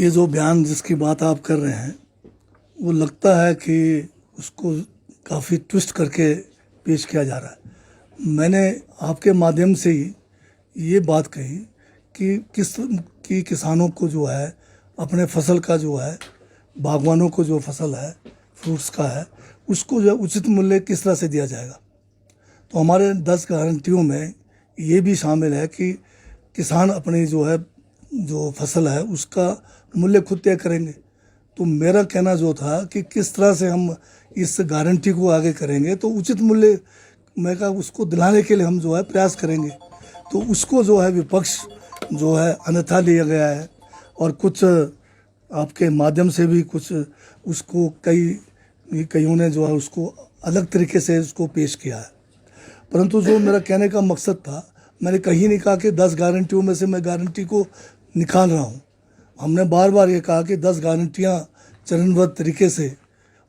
ये जो बयान जिसकी बात आप कर रहे हैं वो लगता है कि उसको काफ़ी ट्विस्ट करके पेश किया जा रहा है। मैंने आपके माध्यम से ही ये बात कही कि किसानों को जो है अपने फसल का जो है, बागवानों को जो फसल है फ्रूट्स का है, उसको जो है उचित मूल्य किस तरह से दिया जाएगा। तो हमारे 10 गारंटियों में ये भी शामिल है कि किसान अपनी जो फसल है उसका मूल्य खुद तय करेंगे। तो मेरा कहना जो था कि किस तरह से हम इस गारंटी को आगे करेंगे, तो उचित मूल्य मैं कहा उसको दिलाने के लिए हम जो है प्रयास करेंगे। तो उसको जो है विपक्ष जो है अन्यथा लिया गया है और कुछ आपके माध्यम से भी कुछ उसको कईयों ने जो है उसको अलग तरीके से उसको पेश किया है। परंतु जो मेरा कहने का मकसद था, मैंने कहीं नहीं कहा कि 10 गारंटियों में से मैं गारंटी को निकाल रहा हूँ। हमने बार बार ये कहा कि 10 गारंटियाँ चरणबद्ध तरीके से,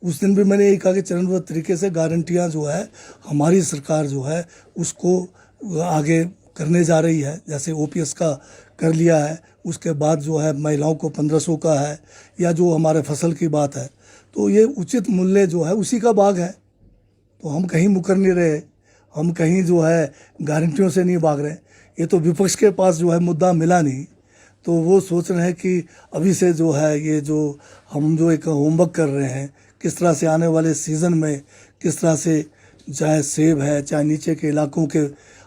उस दिन भी मैंने यही कहा कि चरणबद्ध तरीके से गारंटियाँ जो है हमारी सरकार जो है उसको आगे करने जा रही है। जैसे ओपीएस का कर लिया है, उसके बाद जो है महिलाओं को 1500 का है, या जो हमारे फसल की बात है, तो ये उचित मूल्य जो है उसी का भाग है। तो हम कहीं मुकर नहीं रहे, हम कहीं जो है गारंटियों से नहीं भाग रहे। ये तो विपक्ष के पास जो है मुद्दा मिला नहीं, तो वो सोच रहे हैं कि अभी से जो है ये जो हम जो एक होमवर्क कर रहे हैं, किस तरह से आने वाले सीज़न में किस तरह से, चाहे सेब है, चाहे नीचे के इलाकों के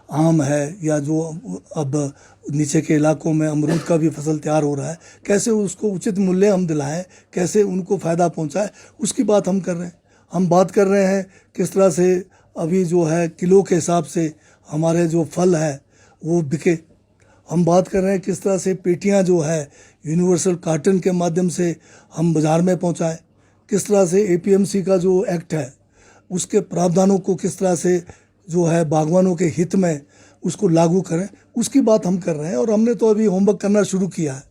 आम है, या जो अब नीचे के इलाकों में अमरूद का भी फसल तैयार हो रहा है, कैसे उसको उचित मूल्य हम दिलाएं, कैसे उनको फ़ायदा पहुंचाएं, उसकी बात हम कर रहे हैं। हम बात कर रहे हैं किस तरह से अभी जो है किलो के हिसाब से हमारे जो फल है वो बिके। हम बात कर रहे हैं किस तरह से पेटियां जो है यूनिवर्सल कार्टन के माध्यम से हम बाज़ार में पहुंचाएं, किस तरह से एपीएमसी का जो एक्ट है उसके प्रावधानों को किस तरह से जो है बागवानों के हित में उसको लागू करें, उसकी बात हम कर रहे हैं। और हमने तो अभी होमवर्क करना शुरू किया है।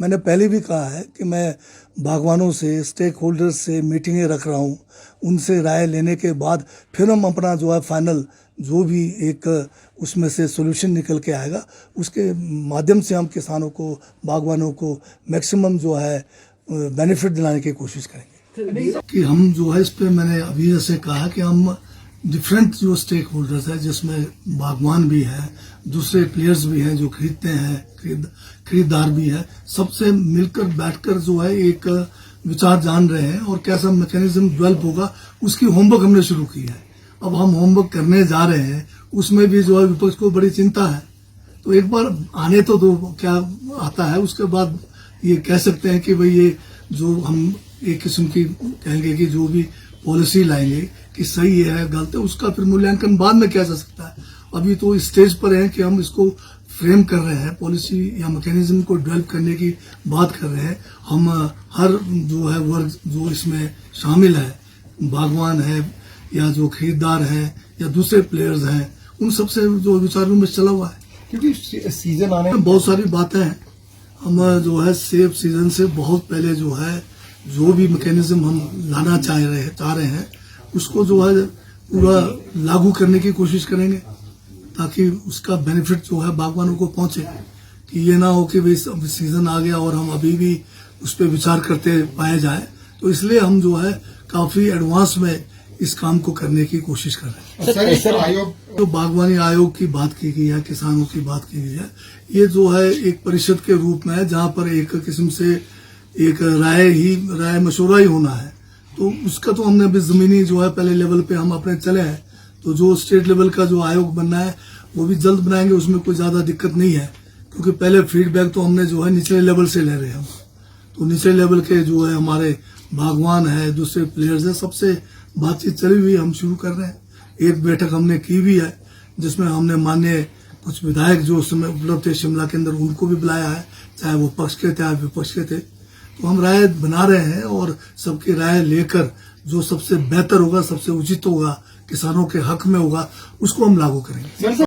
मैंने पहले भी कहा है कि मैं बागवानों से, स्टेक होल्डर्स से मीटिंगें रख रहा हूँ, उनसे राय लेने के बाद फिर हम अपना जो है फाइनल जो भी एक उसमें से सोल्यूशन निकल के आएगा, उसके माध्यम से हम किसानों को, बागवानों को मैक्सिमम जो है बेनिफिट दिलाने की कोशिश करेंगे। कि हम जो है इस पर मैंने अभी जैसे कहा कि हम डिफरेंट जो स्टेक होल्डर्स है, जिसमें बागवान भी है, दूसरे प्लेयर्स भी हैं जो खरीदते हैं, खरीदार भी है, सबसे मिलकर बैठकर जो है एक विचार जान रहे हैं और कैसा मैकेनिज्म डेवलप होगा उसकी होमवर्क हमने शुरू की है। अब हम होमवर्क करने जा रहे हैं, उसमें भी जो है विपक्ष को बड़ी चिंता है। तो एक बार आने तो दो क्या आता है, उसके बाद ये कह सकते हैं कि भाई ये जो हम एक किस्म की कहेंगे कि जो भी पॉलिसी लाएंगे कि सही है गलत है, उसका फिर मूल्यांकन बाद में किया जा सकता है। अभी तो इस स्टेज पर है कि हम इसको फ्रेम कर रहे हैं, पॉलिसी या मैकेनिज्म को डेवलप करने की बात कर रहे हैं। हम हर जो है वर्ग जो इसमें शामिल है, बागवान है या जो खरीदार है या दूसरे प्लेयर्स हैं, उन सबसे जो विचार विमर्श चला हुआ है। क्योंकि सीजन आने में बहुत सारी बातें हैं। हम जो है सेब सीजन से बहुत पहले जो है जो भी मैकेनिज्म हम लाना चाह रहे हैं उसको जो है पूरा लागू करने की कोशिश करेंगे, ताकि उसका बेनिफिट जो है बागवानों को पहुंचे। कि ये ना हो कि भाई सीजन आ गया और हम अभी भी उस पर विचार करते पाए जाए। तो इसलिए हम जो है काफी एडवांस में इस काम को करने की कोशिश कर रहे हैं। सर आयोग तो बागवानी आयोग की बात की गई है, किसानों की बात की गई है, ये जो है एक परिषद के रूप में है जहाँ पर एक किस्म से एक राय मशवरा ही होना है। तो उसका तो हमने अभी जमीनी जो है पहले लेवल पे हम अपने चले हैं। तो जो स्टेट लेवल का जो आयोग बनना है वो भी जल्द बनाएंगे, उसमें कोई ज्यादा दिक्कत नहीं है, क्योंकि पहले फीडबैक तो हमने जो है निचले लेवल से ले रहे हैं। तो निचले लेवल के जो है हमारे बागवान है, दूसरे प्लेयर्स है, सबसे बातचीत चली हुई हम शुरू कर रहे हैं। एक बैठक हमने की भी है जिसमें हमने माननीय कुछ विधायक जो उस समय उपलब्ध थे शिमला के अंदर, उनको भी बुलाया है, चाहे वो पक्ष के थे चाहे विपक्ष के थे। तो हम राय बना रहे हैं और सबकी राय लेकर जो सबसे बेहतर होगा, सबसे उचित होगा, किसानों के हक में होगा, उसको हम लागू करेंगे।